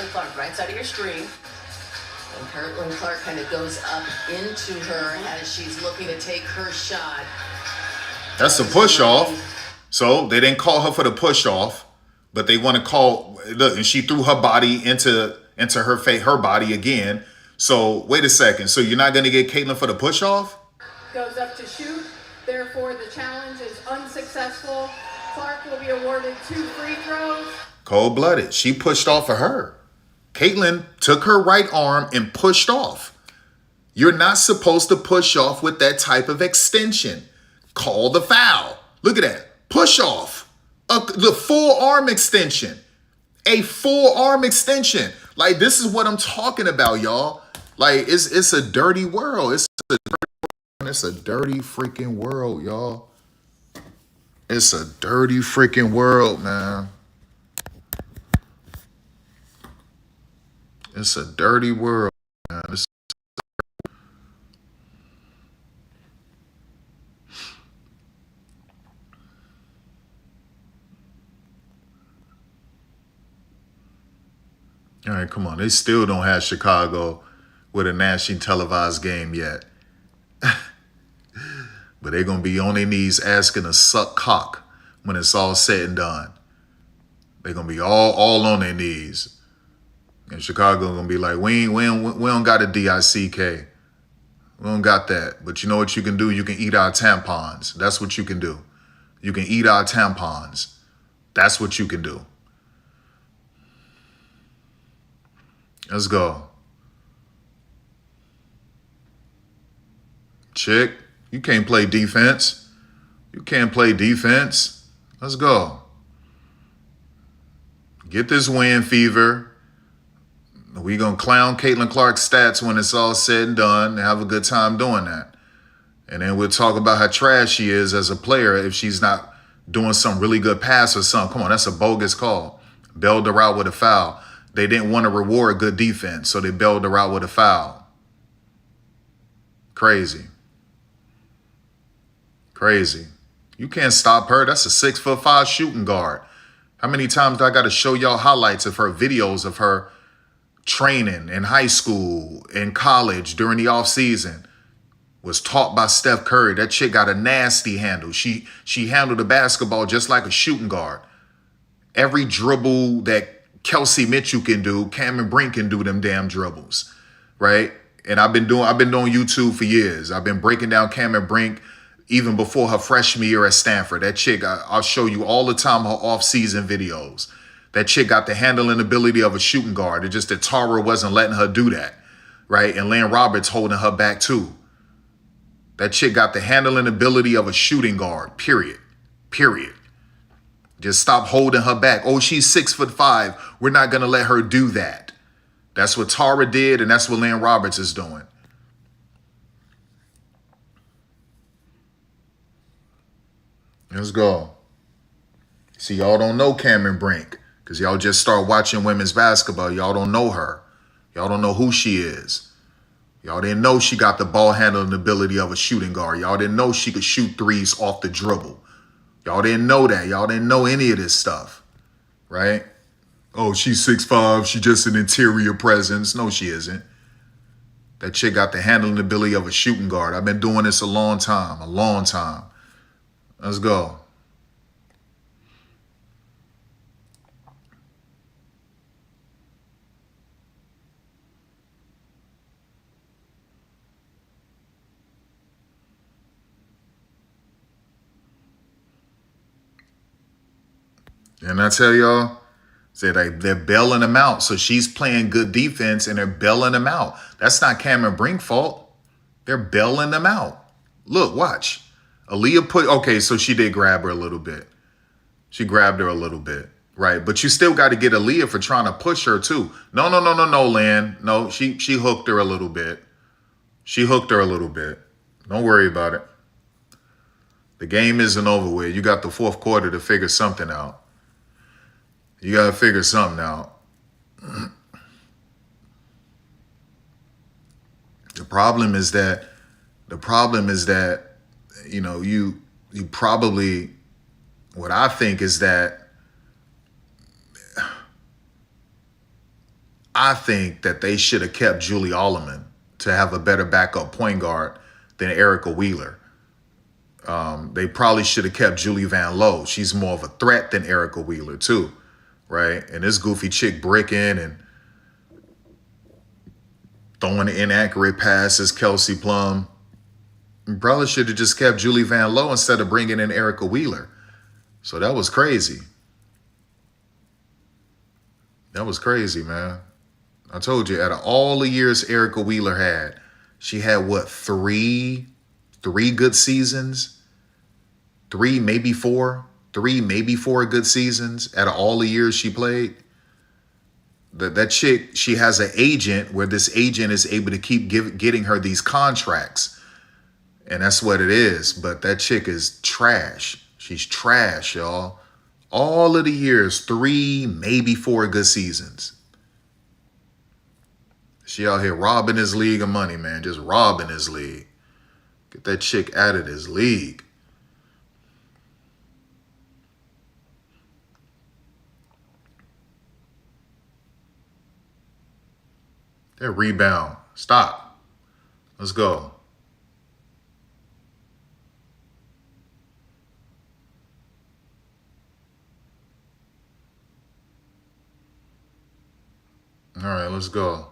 Clark, right side of your screen. And Caitlin Clark kind of goes up into her as she's looking to take her shot. That's a push off. So they didn't call her for the push off, but they want to call. Look, and she threw her body into her body again. So wait a second. So you're not going to get Caitlin for the push off? Goes up to shoot. Therefore, the challenge is unsuccessful. Clark will be awarded 2 free throws. Cold-blooded. She pushed off of her. Caitlin took her right arm and pushed off. You're not supposed to push off with that type of extension. Call the foul. Look at that. Push off. The full arm extension. A full arm extension. Like, this is what I'm talking about, y'all. Like, it's a dirty world. It's a dirty freaking world, y'all. It's a dirty freaking world, man. It's a dirty world, man. All right, come on. They still don't have Chicago with a nationally televised game yet. But they're going to be on their knees asking to suck cock when it's all said and done. They're going to be all on their knees. And Chicago going to be like, we don't got a DICK. We don't got that. But you know what you can do? You can eat our tampons. That's what you can do. You can eat our tampons. That's what you can do. Let's go. Chick, you can't play defense. You can't play defense. Let's go. Get this win fever. We going to clown Caitlin Clark's stats when it's all said and done and have a good time doing that. And then we'll talk about how trash she is as a player if she's not doing some really good pass or something. Come on, that's a bogus call. Bailed her out with a foul. They didn't want to reward good defense, so they bailed her out with a foul. Crazy. Crazy. You can't stop her. That's a 6'5" shooting guard. How many times do I got to show y'all highlights of her, videos of her training in high school, in college, during the off season? Was taught by Steph Curry. That chick got a nasty handle. She handled the basketball just like a shooting guard. Every dribble that Kelsey Mitchell can do, Cameron Brink can do them damn dribbles, right? And I've been doing YouTube for years. I've been breaking down Cameron Brink even before her freshman year at Stanford. That chick, I'll show you all the time her off-season videos. That chick got the handling ability of a shooting guard. It's just that Tara wasn't letting her do that, right? And Lynn Roberts holding her back too. That chick got the handling ability of a shooting guard, period. Period. Just stop holding her back. Oh, she's 6'5". We're not going to let her do that. That's what Tara did, and that's what Lynn Roberts is doing. Let's go. See, y'all don't know Cameron Brink because y'all just start watching women's basketball. Y'all don't know her. Y'all don't know who she is. Y'all didn't know she got the ball handling ability of a shooting guard. Y'all didn't know she could shoot threes off the dribble. Y'all didn't know that. Y'all didn't know any of this stuff, right? Oh, she's 6'5". She just an interior presence. No, she isn't. That chick got the handling ability of a shooting guard. I've been doing this a long time. Let's go. And I tell y'all, they're bailing them out. So she's playing good defense and they're bailing them out. That's not Cameron Brink's fault. They're bailing them out. Look, watch. Aaliyah okay, so she did grab her a little bit. She grabbed her a little bit, right? But you still got to get Aaliyah for trying to push her too. No, Lynn. No, she hooked her a little bit. She hooked her a little bit. Don't worry about it. The game isn't over with. You got the fourth quarter to figure something out. You got to figure something out. The problem is that, you know, you probably, what I think is that I think that they should have kept Julie Alleman to have a better backup point guard than Erica Wheeler. They probably should have kept Julie Van Lowe. She's more of a threat than Erica Wheeler too, right? And this goofy chick bricking and throwing inaccurate passes, Kelsey Plum. Probably should have just kept Julie Van Lowe instead of bringing in Erica Wheeler. So that was crazy. That was crazy, man. I told you, out of all the years Erica Wheeler had, she had what, three good seasons? Three, maybe four good seasons out of all the years she played. That chick, she has an agent where this agent is able to keep getting her these contracts. And that's what it is. But that chick is trash. She's trash, y'all. All of the years, 3, maybe 4 good seasons. She out here robbing his league of money, man. Just robbing his league. Get that chick out of this league. That rebound. Stop. Let's go. All right, let's go.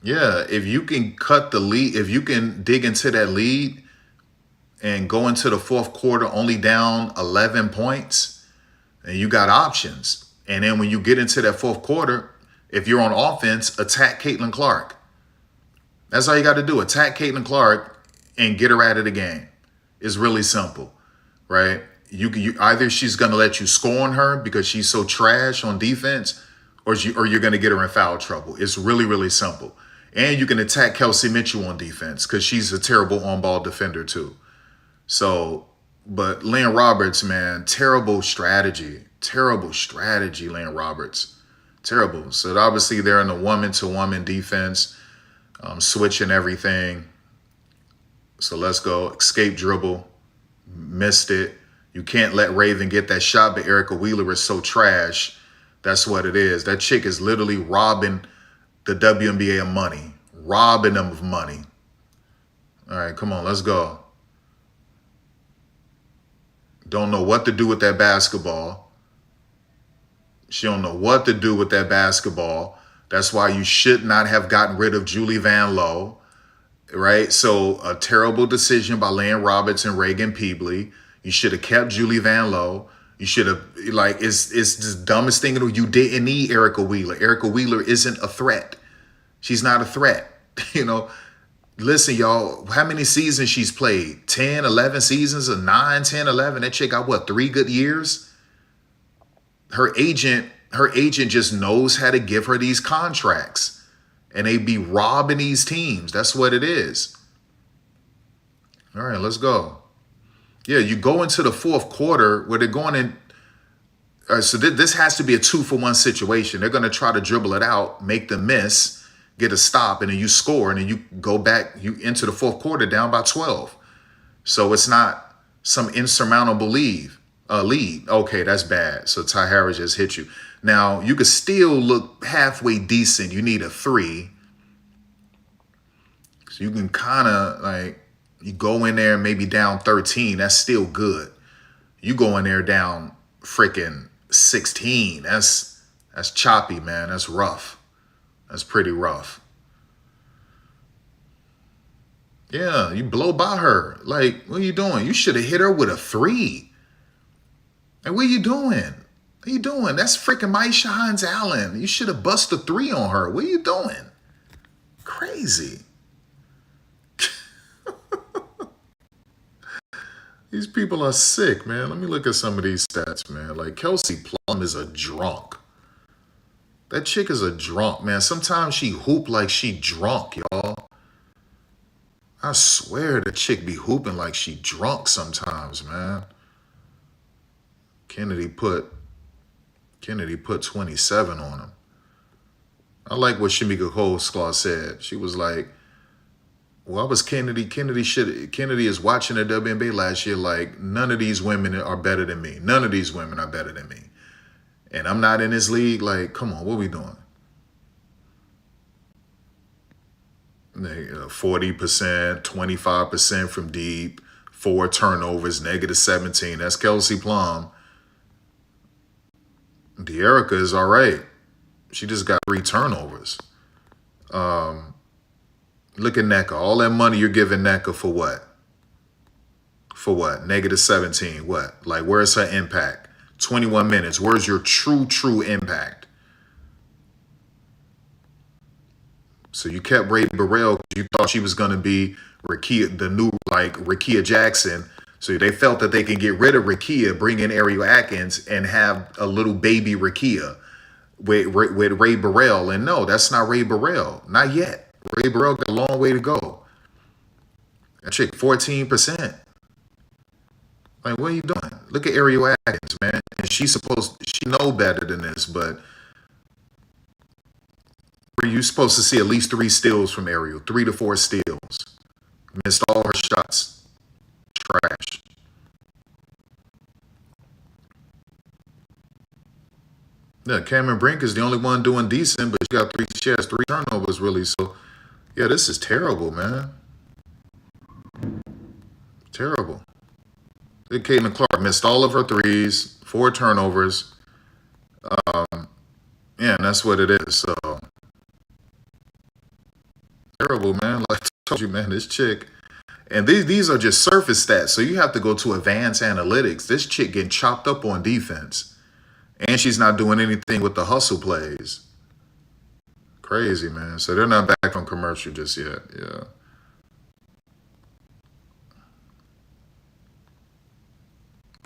Yeah, if you can cut the lead, if you can dig into that lead and go into the fourth quarter only down 11 points, and you got options. And then when you get into that fourth quarter, if you're on offense, attack Caitlin Clark. That's all you got to do. Attack Caitlin Clark and get her out of the game. It's really simple, right? You either she's going to let you score on her because she's so trash on defense, or you're going to get her in foul trouble. It's really, really simple. And you can attack Kelsey Mitchell on defense because she's a terrible on-ball defender too. So, but Lynn Roberts, man, terrible strategy. Terrible strategy, Lynn Roberts. Terrible. So obviously they're in the woman-to-woman defense, switching everything. So let's go. Escape dribble. Missed it. You can't let Raven get that shot, but Erica Wheeler is so trash. That's what it is. That chick is literally robbing the WNBA of money. Robbing them of money. All right, come on, let's go. Don't know what to do with that basketball. She don't know what to do with that basketball. That's why you should not have gotten rid of Julie Van Lowe, right? So a terrible decision by Lynn Roberts and Reagan Peebley. You should have kept Julie Van Lowe. You should have, it's the dumbest thing. You didn't need Erica Wheeler. Erica Wheeler isn't a threat. She's not a threat. Listen, y'all, how many seasons she's played? 10, 11 seasons, or 9, 10, 11. That chick got what, 3 good years? Her agent just knows how to give her these contracts, and they be robbing these teams. That's what it is. All right, let's go. Yeah, you go into the fourth quarter where they're going in. So this has to be a 2-for-1 situation. They're going to try to dribble it out, make them miss, get a stop, and then you score, and then you go back, you into the fourth quarter down by 12. So it's not some insurmountable lead. Okay, that's bad. So Ty Harris just hit you. Now, you could still look halfway decent. You need a 3. So you can kind of you go in there maybe down 13. That's still good. You go in there down freaking 16. That's choppy, man. That's rough. That's pretty rough. Yeah, you blow by her. What are you doing? You should have hit her with a 3. And what are you doing? What are you doing? That's freaking Maisha Hines-Allen. You should have busted a 3 on her. What are you doing? Crazy. These people are sick, man. Let me look at some of these stats, man. Kelsey Plum is a drunk. That chick is a drunk, man. Sometimes she hoop like she drunk, y'all. I swear the chick be hooping like she drunk sometimes, man. Kennedy put 27 on him. I like what Shamika Holdsclaw said. She was like, Well, I was Kennedy. Kennedy is watching the WNBA last year like, none of these women are better than me. None of these women are better than me. And I'm not in this league. Like, come on, what are we doing? 40%, 25% from deep, 4 turnovers, -17. That's Kelsey Plum. De'Erica is all right. She just got 3 turnovers. Look at NECA. All that money you're giving NECA for what? For what? -17. What? Like, where's her impact? 21 minutes. Where's your true impact? So you kept Ray Burrell because you thought she was going to be Rakia, the new, like, Rakia Jackson. So they felt that they can get rid of Rakia, bring in Ariel Atkins, and have a little baby Rakia with Ray Burrell. And no, that's not Ray Burrell. Not yet. Ray Burrell got a long way to go. That chick, 14%. Like, what are you doing? Look at Ariel Atkins, man. And she know better than this, but you're supposed to see at least 3 steals from Ariel. 3 to 4 steals. Missed all her shots. Trash. Yeah, Cameron Brink is the only one doing decent, but she has 3 turnovers, really. So, yeah, this is terrible, man. Terrible. Caitlin Clark missed all of her 3s, 4 turnovers. Yeah, and that's what it is. So, terrible, man. Like I told you, man, this chick. And these are just surface stats. So you have to go to advanced analytics. This chick getting chopped up on defense. And she's not doing anything with the hustle plays. Crazy, man. So they're not back from commercial just yet. Yeah.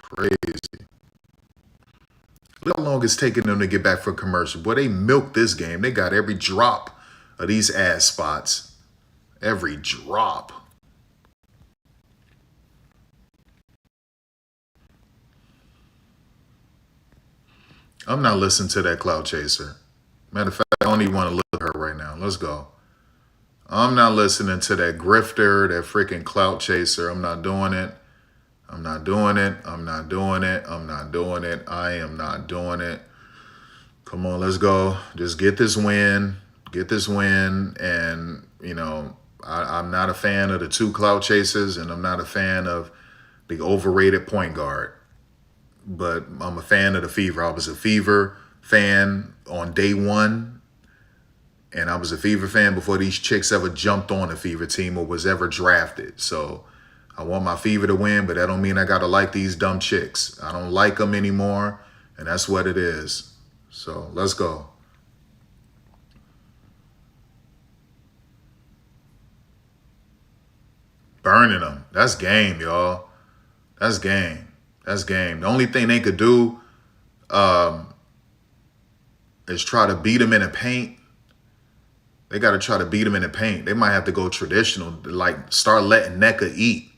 Crazy. Look how long it's taking them to get back from commercial. Boy, they milked this game. They got every drop of these ass spots. Every drop. I'm not listening to that cloud chaser. Matter of fact, I don't even want to look at her right now. Let's go. I'm not listening to that grifter, that freaking clout chaser. I'm not doing it. I'm not doing it. I'm not doing it. I'm not doing it. I am not doing it. Come on, let's go. Just get this win. Get this win. And, you know, I'm not a fan of the 2 clout chasers, and I'm not a fan of the overrated point guard. But I'm a fan of the Fever. I was a Fever fan on day 1. And I was a Fever fan before these chicks ever jumped on a Fever team or was ever drafted. So I want my Fever to win, but that don't mean I got to like these dumb chicks. I don't like them anymore, and that's what it is. So let's go. Burning them. That's game, y'all. That's game. That's game. The only thing they could do is try to beat them in the paint. They got to try to beat them in the paint. They might have to go traditional, like start letting NECA eat.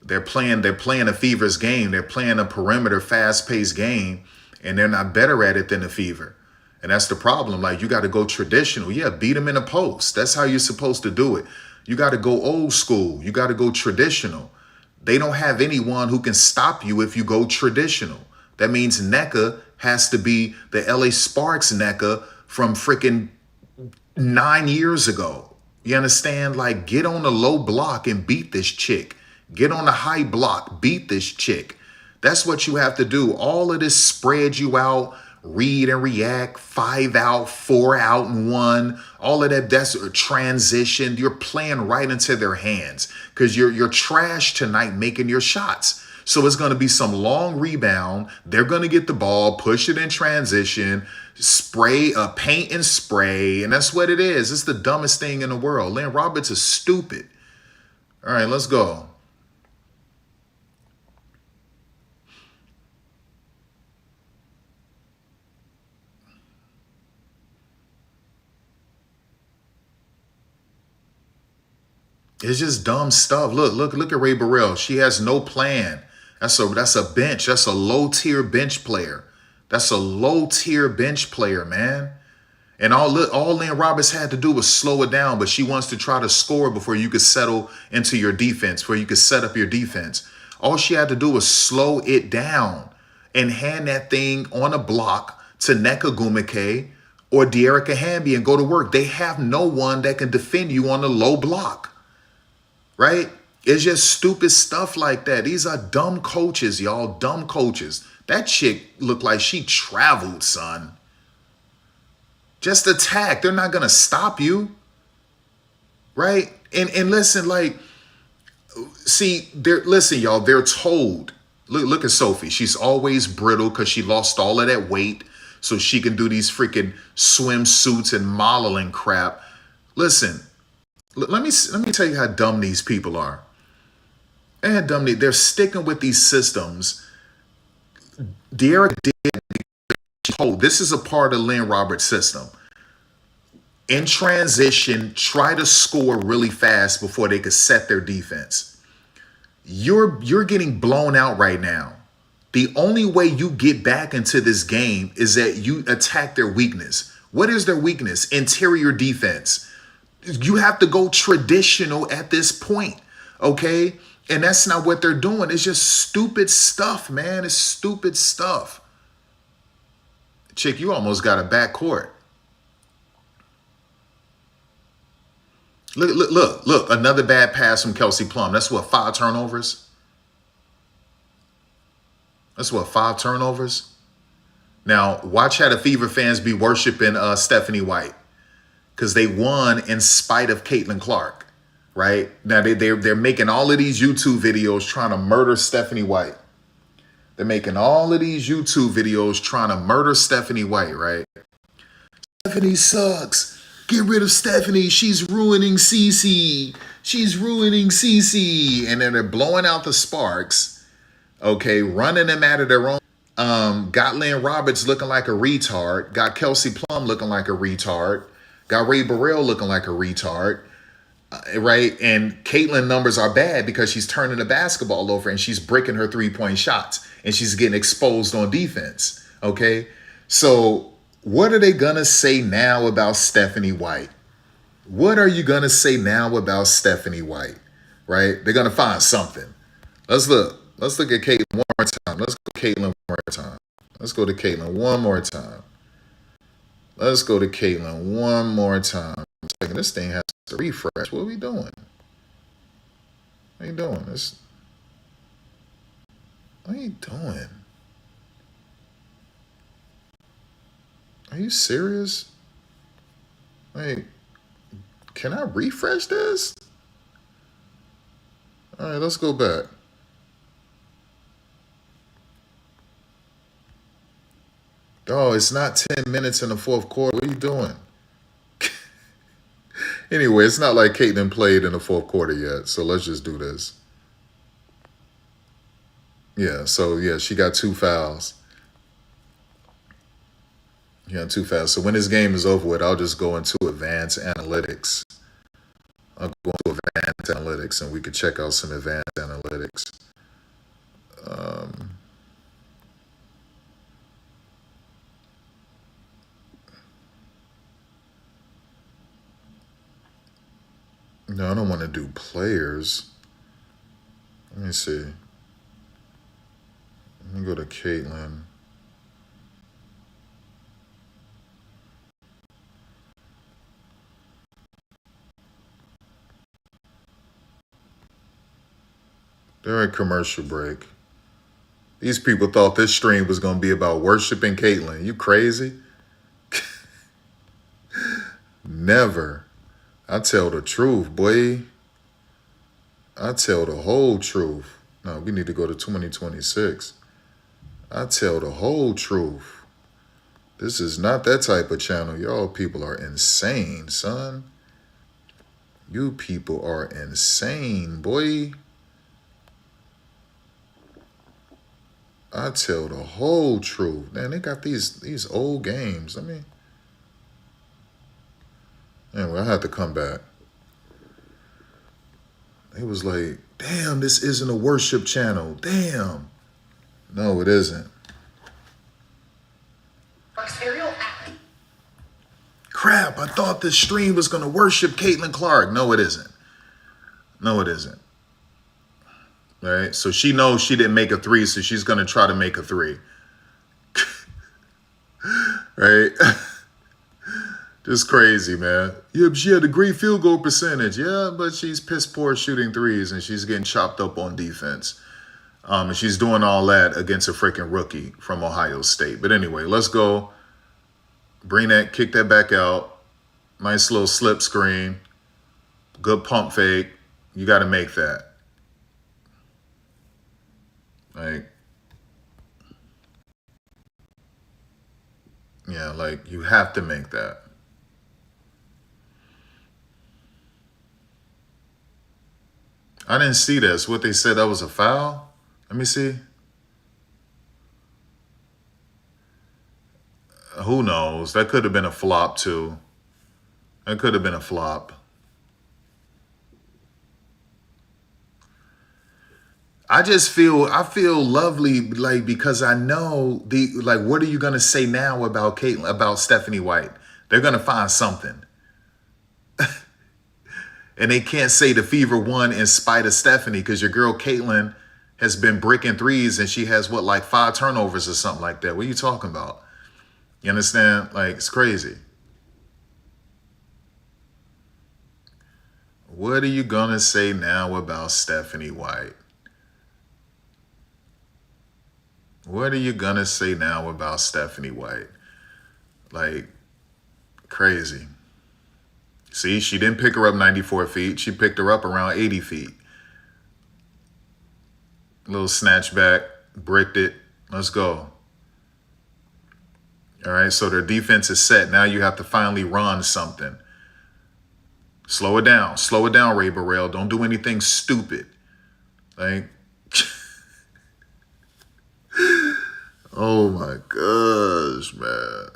They're playing a Fever's game. They're playing a perimeter, fast-paced game, and they're not better at it than the Fever. And that's the problem. Like, you got to go traditional. Yeah, beat them in the post. That's how you're supposed to do it. You got to go old school. You got to go traditional. They don't have anyone who can stop you if you go traditional. That means NECA has to be the LA Sparks NECA from freaking 9 years ago. You understand? Like, get on the low block and beat this chick. Get on the high block, beat this chick. That's what you have to do. All of this spread you out, read and react, 5 out, 4 out, and 1. All of that, that's a transition. You're playing right into their hands because you're trash tonight making your shots. So it's going to be some long rebound. They're going to get the ball, push it in transition, spray, paint and spray. And that's what it is. It's the dumbest thing in the world. Lynn Roberts is stupid. All right, let's go. It's just dumb stuff. Look at Ray Burrell. She has no plan. That's a bench. That's a low-tier bench player. That's a low-tier bench player, man. And all Lynn Roberts had to do was slow it down, but she wants to try to score before you could settle into your defense, where you could set up your defense. All she had to do was slow it down and hand that thing on a block to Nneka Ogwumike or Dearica Hamby and go to work. They have no one that can defend you on the low block, right? It's just stupid stuff like that. These are dumb coaches, y'all, dumb coaches. That chick looked like she traveled, son. Just attack. They're not going to stop you, right? And listen, like, see, listen, y'all, they're told. Look at Sophie. She's always brittle because she lost all of that weight so she can do these freaking swimsuits and modeling crap. Listen, let me tell you how dumb these people are. And how dumb they're sticking with these systems. Dearica did. This is a part of Lynn Roberts' system. In transition, try to score really fast before they could set their defense. You're getting blown out right now. The only way you get back into this game is that you attack their weakness. What is their weakness? Interior defense. You have to go traditional at this point, okay? And that's not what they're doing. It's just stupid stuff, man. It's stupid stuff. Chick, you almost got a backcourt. Look. Another bad pass from Kelsey Plum. That's what, 5 turnovers? That's what, 5 turnovers? Now, watch how the Fever fans be worshiping Stephanie White, because they won in spite of Caitlin Clark, right? Now, they're making all of these YouTube videos trying to murder Stephanie White. They're making all of these YouTube videos trying to murder Stephanie White, right? Stephanie sucks. Get rid of Stephanie. She's ruining Cece. She's ruining Cece. And then they're blowing out the Sparks, okay, running them out of their own. Got Lynn Roberts looking like a retard. Got Kelsey Plum looking like a retard. Got Ray Burrell looking like a retard. Right? And Caitlin numbers are bad because she's turning the basketball over and she's breaking her 3-point shots and she's getting exposed on defense. Okay? So what are they going to say now about Stephanie White? What are you going to say now about Stephanie White? Right? They're going to find something. Let's look. Let's look at Caitlin one more time. Let's go Caitlin one more time. Let's go to Caitlin one more time. Let's go to Caitlin one more time. This thing has to refresh. What are we doing? What are you doing? What are you doing? Are you serious? Wait, can I refresh this? All right, let's go back. Oh, it's not 10 minutes in the fourth quarter. What are you doing? Anyway, it's not like Caitlin played in the fourth quarter yet, so let's just do this. Yeah, so yeah, she got 2 fouls. Yeah, 2 fouls. So when this game is over with, I'll just go into advanced analytics. I'll go into advanced analytics and we could check out some advanced analytics. No, I don't want to do players. Let me see. Let me go to Caitlin. They're at commercial break. These people thought this stream was going to be about worshiping Caitlin. You crazy? Never. I tell the truth, boy. I tell the whole truth. No, we need to go to 2026. I tell the whole truth. This is not that type of channel. Y'all people are insane, son. You people are insane, boy. I tell the whole truth. Man, they got these old games. I mean, anyway, I had to come back. It was like, damn, this isn't a worship channel. Damn. No, it isn't. crap, I thought this stream was going to worship Caitlin Clark. No, it isn't. No, it isn't. All right, so she knows she didn't make a three, so she's going to try to make a three. Right? Just crazy, man. Yeah, she had a great field goal percentage. Yeah, but she's piss poor shooting threes, and she's getting chopped up on defense. And she's doing all that against a freaking rookie from Ohio State. But anyway, let's go. Bring that, kick that back out. Nice little slip screen. Good pump fake. You got to make that. Like, yeah, like you have to make that. I didn't see this. What they said, that was a foul? Let me see. Who knows? That could have been a flop too. That could have been a flop. I feel lovely, like, because I know what are you gonna say now about Caitlin, about Stephanie White? They're gonna find something. And they can't say the Fever won in spite of Stephanie, because your girl Caitlin has been bricking threes and she has like 5 turnovers or something like that. What are you talking about? You understand? Like, it's crazy. What are you gonna say now about Stephanie White? What are you gonna say now about Stephanie White? Like, crazy. See, she didn't pick her up 94 feet. She picked her up around 80 feet. Little snatch back, bricked it. Let's go. All right, so their defense is set. Now you have to finally run something. Slow it down. Slow it down, Ray Burrell. Don't do anything stupid. Like, oh my gosh, man.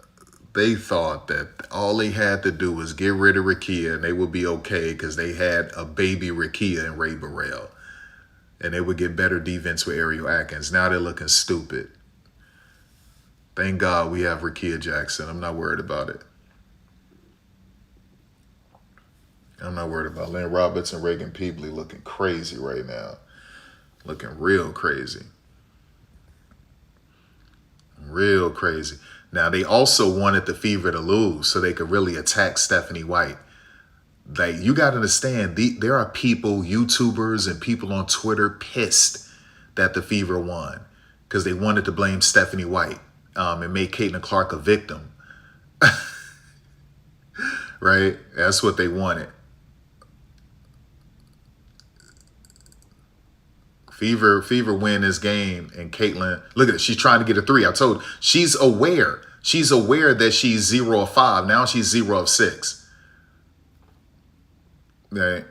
They thought that all they had to do was get rid of Rakia and they would be okay because they had a baby Rakia and Ray Burrell. And they would get better defense with Ariel Atkins. Now they're looking stupid. Thank God we have Rakia Jackson. I'm not worried about it. I'm not worried about Lynn Roberts and Reagan Peebley looking crazy right now. Looking real crazy. Real crazy. Now, they also wanted the Fever to lose so they could really attack Stephanie White. Like, you got to understand, there are people, YouTubers and people on Twitter pissed that the Fever won because they wanted to blame Stephanie White and make Caitlin Clark a victim. Right? That's what they wanted. Fever win this game, and Caitlin, look at it. She's trying to get a 3. I told you, she's aware. She's aware that she's 0 of 5. Now she's 0 of 6. Okay.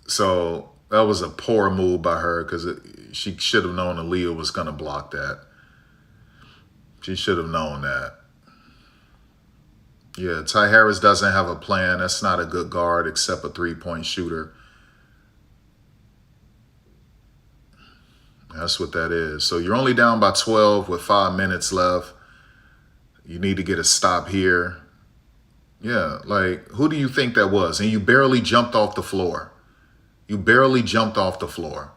So that was a poor move by her because she should have known Aaliyah was going to block that. She should have known that. Yeah, Ty Harris doesn't have a plan. That's not a good guard except a 3-point shooter. That's what that is. So you're only down by 12 with 5 minutes left. You need to get a stop here. Yeah, like, who do you think that was? And you barely jumped off the floor. You barely jumped off the floor.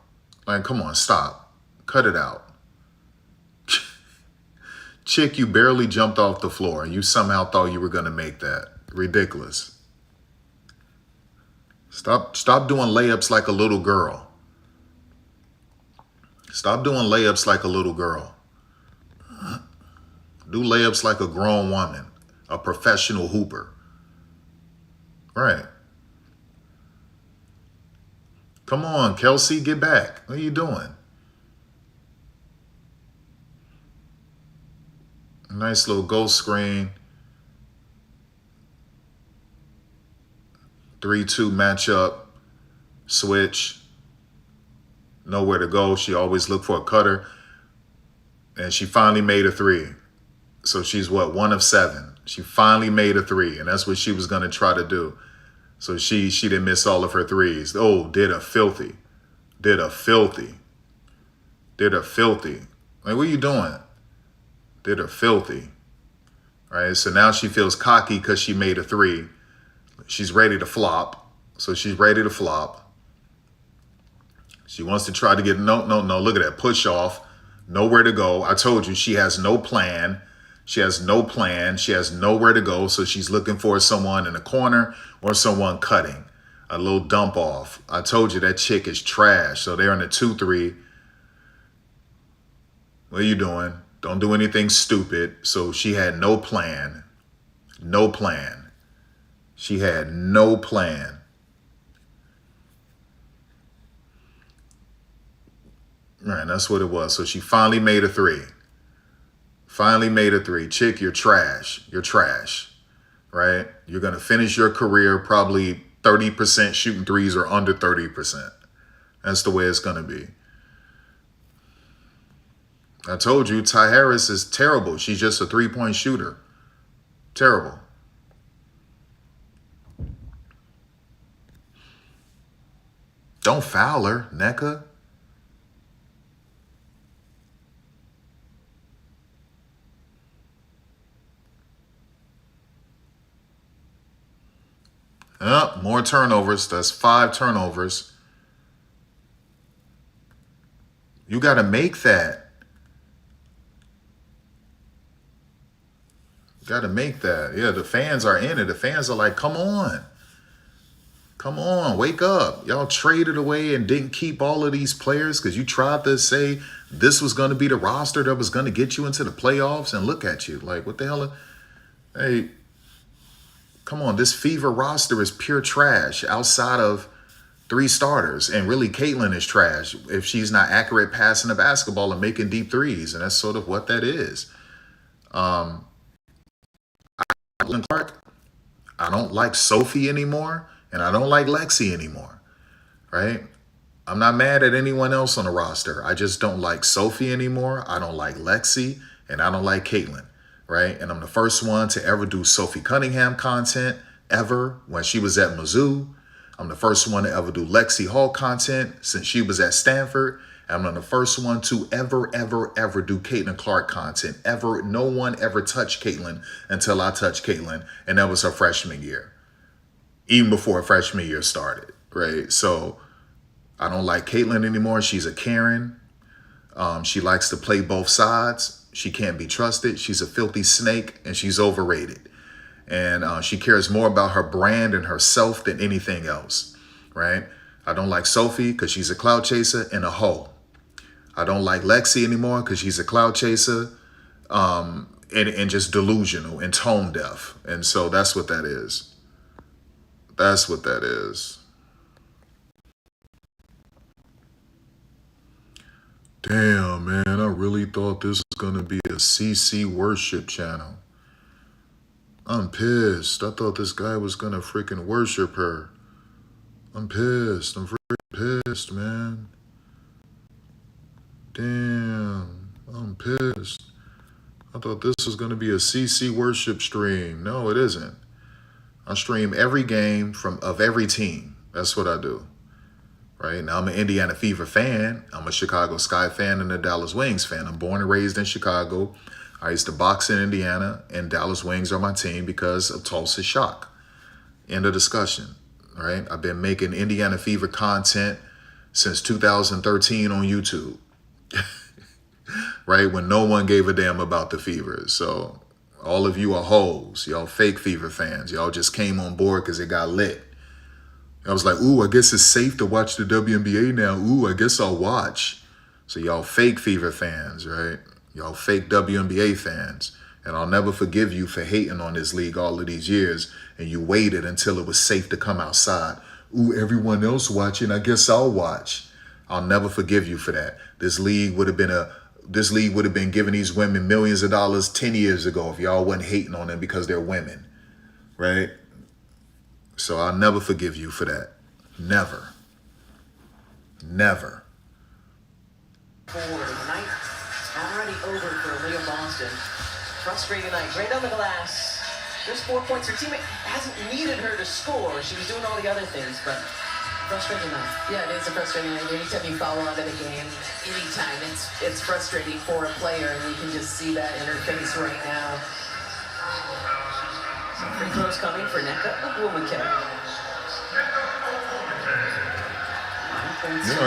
Like, come on, stop. Cut it out. Chick, you barely jumped off the floor and you somehow thought you were going to make that. Ridiculous. Stop doing layups like a little girl. Stop doing layups like a little girl. Do layups like a grown woman, a professional hooper. Right. Come on, Kelsey, get back. What are you doing? Nice little ghost screen. 3-2 matchup. Switch. Nowhere to go. She always looked for a cutter. And she finally made a 3. So she's what, 1 of 7. She finally made a 3. And that's what she was going to try to do. So she didn't miss all of her threes. Oh, did a filthy. Did a filthy. Did a filthy. Like, what are you doing? Did a filthy. right? So now she feels cocky because she made a three. She's ready to flop. So she's ready to flop. She wants to try to get, no. Look at that, push off. Nowhere to go. I told you she has no plan. She has no plan. She has nowhere to go. So she's looking for someone in the corner or someone cutting. A little dump off. I told you that chick is trash. So they're in a 2-3. What are you doing? Don't do anything stupid. So she had no plan. No plan. She had no plan. Right, that's what it was. So she finally made a three. Finally made a three. Chick, you're trash. You're trash. Right? You're going to finish your career probably 30% shooting threes or under 30%. That's the way it's going to be. I told you, Ty Harris is terrible. She's just a three-point shooter. Terrible. Don't foul her, Nneka. More turnovers. That's 5 turnovers. You got to make that. You got to make that. Yeah, the fans are in it. The fans are like, come on. Come on, wake up. Y'all traded away and didn't keep all of these players because you tried to say this was going to be the roster that was going to get you into the playoffs, and look at you. Like, what the hell? Hey, come on. This Fever roster is pure trash outside of 3 starters. And really, Caitlin is trash if she's not accurate passing the basketball and making deep threes. And that's sort of what that is. Clark, I don't like Sophie anymore. And I don't like Lexi anymore, right? I'm not mad at anyone else on the roster. I just don't like Sophie anymore. I don't like Lexi, and I don't like Caitlin, right? And I'm the first one to ever do Sophie Cunningham content ever when she was at Mizzou. I'm the first one to ever do Lexi Hall content since she was at Stanford. And I'm the first one to ever do Caitlin Clark content. Ever. No one ever touched Caitlin until I touched Caitlin, and that was her freshman year. Even before freshman year started, right? So I don't like Caitlin anymore. She's a Karen. She likes to play both sides. She can't be trusted. She's a filthy snake, and she's overrated. And she cares more about her brand and herself than anything else, right? I don't like Sophie because she's a cloud chaser and a hoe. I don't like Lexi anymore because she's a cloud chaser and just delusional and tone deaf. And so that's what that is. That's what that is. Damn, man. I really thought this was going to be a CC worship channel. I'm pissed. I thought this guy was going to freaking worship her. I'm pissed. I'm freaking pissed, man. Damn. I'm pissed. I thought this was going to be a CC worship stream. No, it isn't. I stream every game of every team. That's what I do. Right? Now, I'm an Indiana Fever fan. I'm a Chicago Sky fan and a Dallas Wings fan. I'm born and raised in Chicago. I used to box in Indiana, and Dallas Wings are my team because of Tulsa Shock. End of discussion. Right? I've been making Indiana Fever content since 2013 on YouTube. Right? When no one gave a damn about the Fever. So all of you are hoes. Y'all fake Fever fans. Y'all just came on board because it got lit. I was like, ooh, I guess it's safe to watch the WNBA now. Ooh, I guess I'll watch. So y'all fake Fever fans, right? Y'all fake WNBA fans. And I'll never forgive you for hating on this league all of these years. And you waited until it was safe to come outside. Ooh, everyone else watching, I guess I'll watch. I'll never forgive you for that. This league would have been giving these women millions of dollars 10 years ago if y'all wasn't hating on them because they're women, right? So I'll never forgive you for that. Never. Never. Forward, night already over for Leah Boston. Frustrating night, right on the glass. Just 4 points. Her teammate hasn't needed her to score. She was doing all the other things, but frustrating night. Yeah, it is a frustrating night. Anytime you follow out of the game, anytime, it's frustrating for a player, and you can just see that in her face right now. Some free throws coming for Nneka Ogwumike.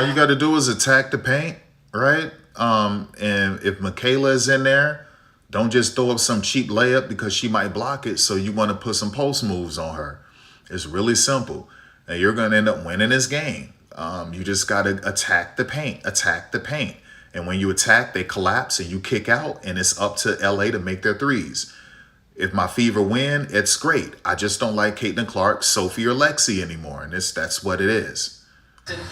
You got to do is attack the paint, right? And if Michaela is in there, don't just throw up some cheap layup because she might block it. So you want to put some post moves on her. It's really simple. And you're going to end up winning this game. You just got to attack the paint. And when you attack, they collapse and you kick out. And it's up to LA to make their threes. If my Fever win, it's great. I just don't like Caitlin Clark, Sophie, or Lexi anymore. And that's what it is.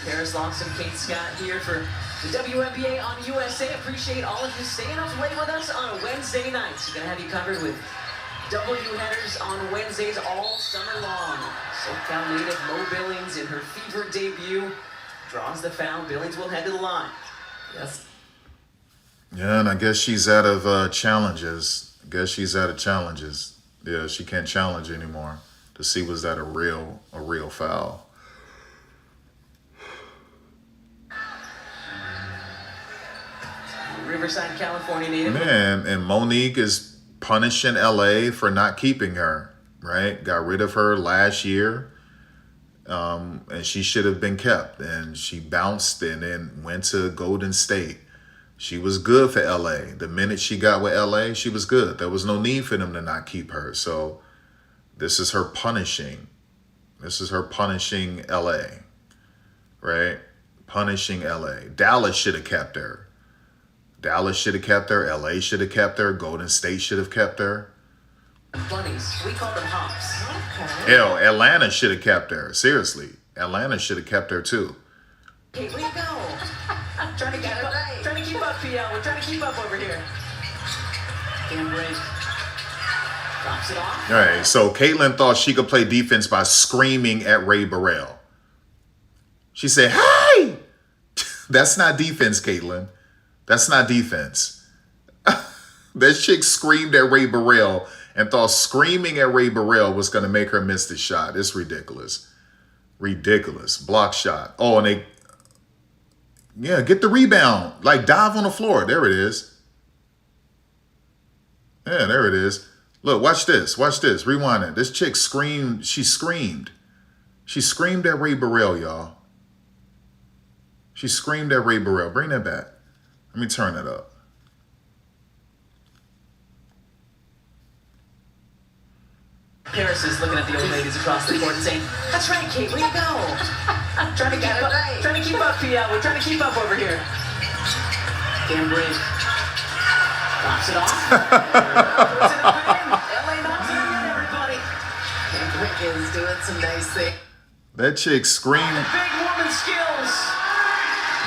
Paris Lawson, Kate Scott here for the WNBA on USA. Appreciate all of you staying up late with us on Wednesday nights. We're going to have you covered with W headers on Wednesdays all summer long. SoCal native Mo Billings in her Fever debut draws the foul. Billings will head to the line. Yes. Yeah, and I guess she's out of challenges. Yeah, she can't challenge anymore to see was that a real foul. Riverside, California native. Man, and Monique is punishing LA for not keeping her, right? Got rid of her last year, and she should have been kept. And she bounced and then went to Golden State. She was good for LA. The minute she got with LA, she was good. There was no need for them to not keep her. So this is her punishing. LA, right? Punishing LA. Dallas should have kept her. LA should have kept her. Golden State should have kept her. Bunnies. We call them hops. Okay. Hell, Atlanta should have kept her. Seriously. Atlanta should have kept her too. Okay, way to go. Trying to keep up, PL. We're trying to keep up over here. Game break. Drops it off. All right, so Caitlin thought she could play defense by screaming at Ray Burrell. She said, hey! That's not defense, Caitlin. That's not defense. That chick screamed at Ray Burrell and thought screaming at Ray Burrell was going to make her miss the shot. It's ridiculous. Block shot. Oh, and get the rebound. Like, dive on the floor. There it is. Yeah, there it is. Look, watch this. Rewind it. This chick screamed. She screamed at Ray Burrell, y'all. She screamed at Ray Burrell. Bring that back. Let me turn it up. Paris is looking at the old ladies across the court and saying, that's right, Kate, way to go. Trying to keep up, PL. We're trying to keep up over here. Game break. Drops it off. Puts it up in. LA knocks it in, everybody. Rick is doing some nice things. That chick screamed. Big woman skills.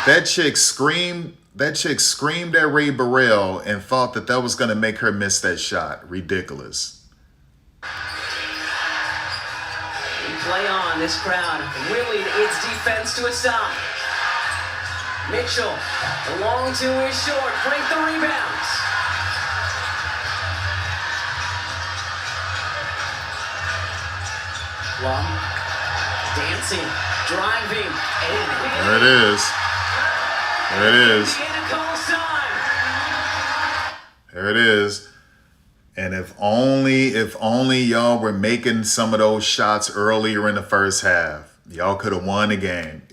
That chick screamed at Ray Burrell and thought that was going to make her miss that shot. Ridiculous. Play on, this crowd willing its defense to a stop. Mitchell, the long two is short, break the rebounds. Well, dancing, driving, and There it is. There it is. And if only y'all were making some of those shots earlier in the first half, y'all could have won the game.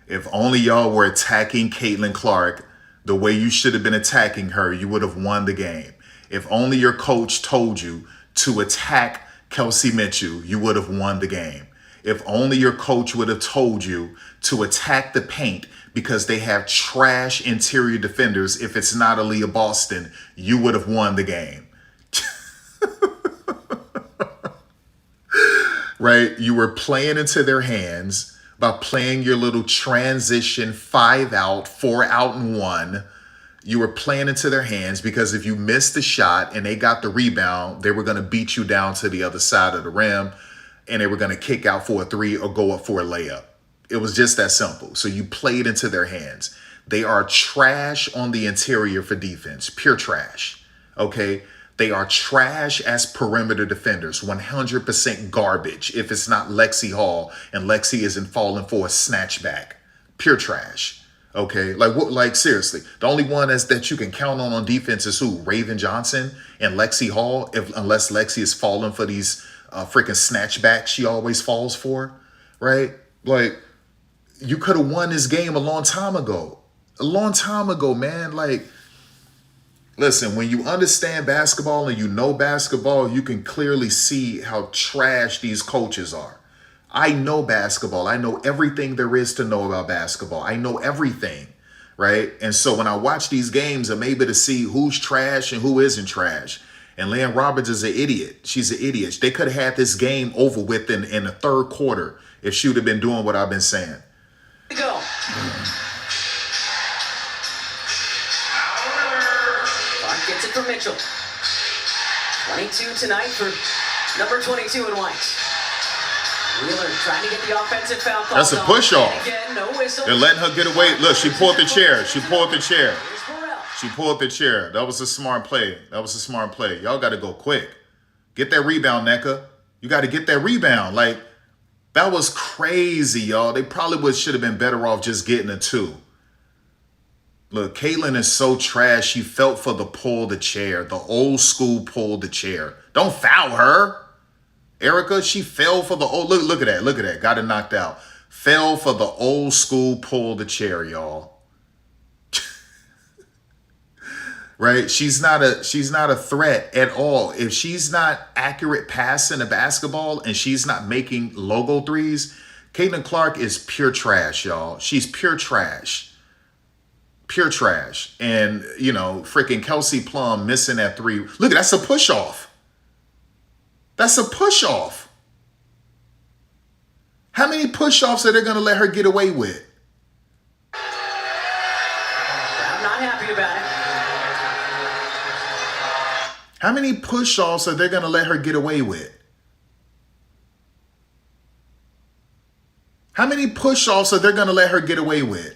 If only y'all were attacking Caitlin Clark the way you should have been attacking her, you would have won the game. If only your coach told you to attack Kelsey Mitchell, you would have won the game. If only your coach would have told you to attack the paint because they have trash interior defenders, if it's not Aaliyah Boston, you would have won the game. Right? You were playing into their hands by playing your little transition 5 out, 4 out and 1. You were playing into their hands because if you missed the shot and they got the rebound, they were going to beat you down to the other side of the rim and they were going to kick out for a 3 or go up for a layup. It was just that simple. So you played into their hands. They are trash on the interior for defense, pure trash. Okay? They are trash as perimeter defenders, 100% garbage if it's not Lexi Hall and Lexi isn't falling for a snatchback. Pure trash. Okay? Like seriously, the only one that you can count on defense is who? Raven Johnson and Lexi Hall, unless Lexi is falling for these freaking snatchback she always falls for, right? Like, you could have won this game a long time ago. A long time ago, man. Like, listen, when you understand basketball and you know basketball, you can clearly see how trash these coaches are. I know basketball. I know everything there is to know about basketball. I know everything, right? And so when I watch these games, I'm able to see who's trash and who isn't trash. And Leanne Roberts is an idiot. She's an idiot. They could have had this game over with in the third quarter if she would have been doing what I've been saying. Go. Clark gets it from Mitchell. 22 tonight for number 22 in white. Wheeler trying to get the offensive foul call. That's a push-off. Again, no whistle. They're letting her get away. Look, she pulled the chair. She pulled the chair. Here's Burrell. She pulled the chair. That was a smart play. That was a smart play. Y'all got to go quick. Get that rebound, Nneka. You got to get that rebound. Like, that was crazy, y'all. They probably should have been better off just getting a 2. Look, Caitlin is so trash. She felt for the pull the chair. The old school pull the chair. Don't foul her. Erica, she fell for the old, look at that, look at that, got it knocked out. Fell for the old school pull the chair, y'all. Right? She's not a threat at all. If she's not accurate passing the basketball and she's not making logo threes, Caitlin Clark is pure trash, y'all. She's pure trash. Pure trash. And, you know, freaking Kelsey Plum missing that 3. Look, that's a push-off. That's a push-off. How many push-offs are they going to let her get away with? I'm not happy about it. How many push-offs are they going to let her get away with? How many push-offs are they going to let her get away with?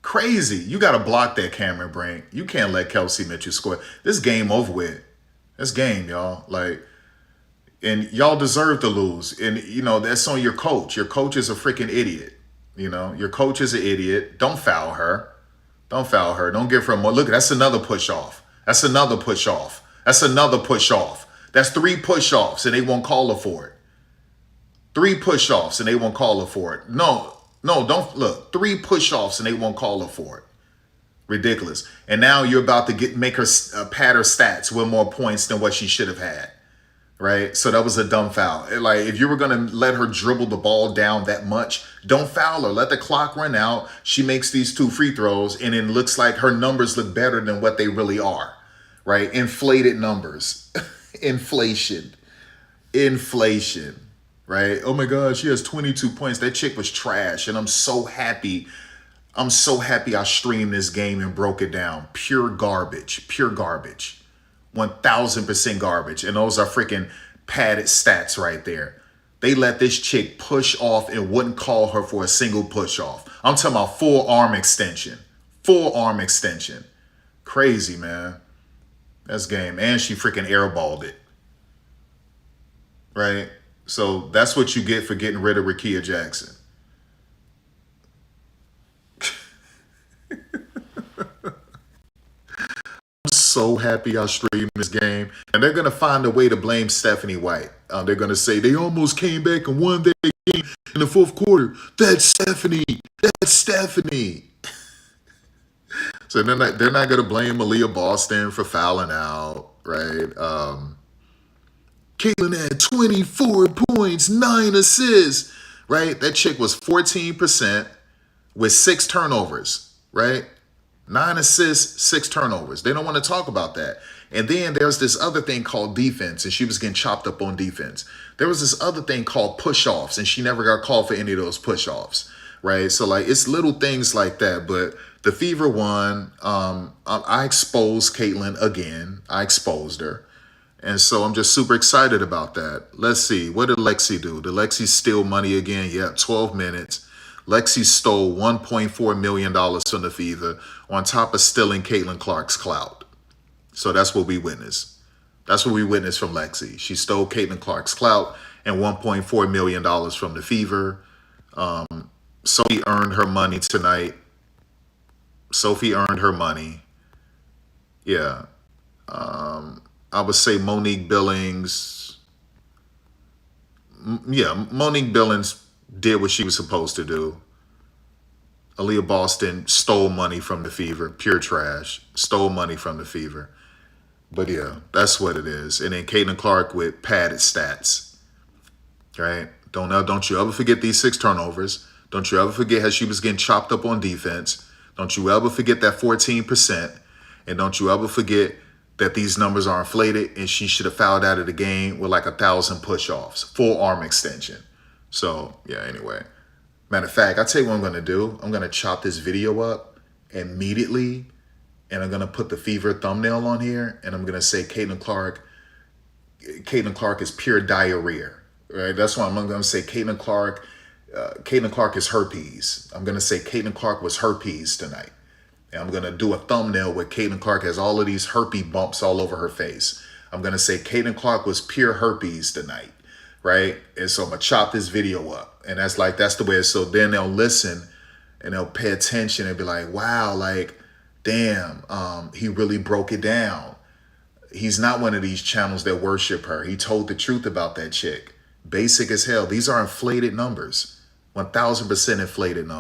Crazy. You got to block that, Cameron Brink. You can't let Kelsey Mitchell score. This game over with. This game, y'all. Like, and y'all deserve to lose. And, you know, that's on your coach. Your coach is a freaking idiot. You know, your coach is an idiot. Don't foul her. Don't foul her. Don't give her more. Look, that's another push-off. That's another push-off. That's another push-off. That's 3 push-offs, and they won't call her for it. 3 push-offs, and they won't call her for it. No, don't look. 3 push-offs, and they won't call her for it. Ridiculous. And now you're about to make her pad her stats with more points than what she should have had. Right? So that was a dumb foul. Like, if you were going to let her dribble the ball down that much, don't foul her. Let the clock run out. She makes these 2 free throws, and it looks like her numbers look better than what they really are. Right? Inflated numbers. Inflation. Right? Oh my God, she has 22 points. That chick was trash, and I'm so happy. I streamed this game and broke it down. Pure garbage. 1,000% garbage. And those are freaking padded stats right there. They let this chick push off and wouldn't call her for a single push off. I'm talking about full arm extension. Crazy, man. That's game. And she freaking airballed it. Right? So that's what you get for getting rid of Rickea Jackson. I'm so happy I streamed this game. And they're going to find a way to blame Stephanie White. They're going to say they almost came back and won their game in the 4th quarter. That's Stephanie. So they're not going to blame Aaliyah Boston for fouling out, right? Caitlin had 24 points, 9 assists, right? That chick was 14% with 6 turnovers, right? 9 assists, 6 turnovers. They don't want to talk about that. And then there's this other thing called defense, and she was getting chopped up on defense. There was this other thing called push-offs, and she never got called for any of those push-offs, right? So, like, it's little things like that. But the Fever won. I exposed Caitlin again. I exposed her. And so I'm just super excited about that. Let's see. What did Lexi do? Did Lexi steal money again? Yep, 12 minutes. Lexi stole $1.4 million from the Fever on top of stealing Caitlin Clark's clout. So that's what we witnessed. That's what we witnessed from Lexi. She stole Caitlin Clark's clout and $1.4 million from the Fever. Sophie earned her money tonight. Yeah. I would say Monique Billings. yeah, Monique Billings did what she was supposed to do. Aaliyah Boston stole money from the Fever, pure trash. Stole money from the Fever. But yeah, that's what it is. And then Caitlin Clark with padded stats, right? Don't you ever forget these 6 turnovers. Don't you ever forget how she was getting chopped up on defense. Don't you ever forget that 14%. And don't you ever forget that these numbers are inflated and she should have fouled out of the game with like 1,000 push-offs, full arm extension. So yeah, anyway. Matter of fact, I'll tell you what I'm going to do. I'm going to chop this video up immediately, and I'm going to put the Fever thumbnail on here, and I'm going to say Caitlin Clark is pure diarrhea, right? That's why I'm going to say Caitlin Clark is herpes. I'm going to say Caitlin Clark was herpes tonight. And I'm going to do a thumbnail where Caitlin Clark has all of these herpes bumps all over her face. I'm going to say Caitlin Clark was pure herpes tonight, right? And so I'm going to chop this video up. And that's the way it's, so then they'll listen and they'll pay attention and be like, wow, like, damn, he really broke it down. He's not one of these channels that worship her. He told the truth about that chick. Basic as hell. These are inflated numbers. 1,000% inflated numbers.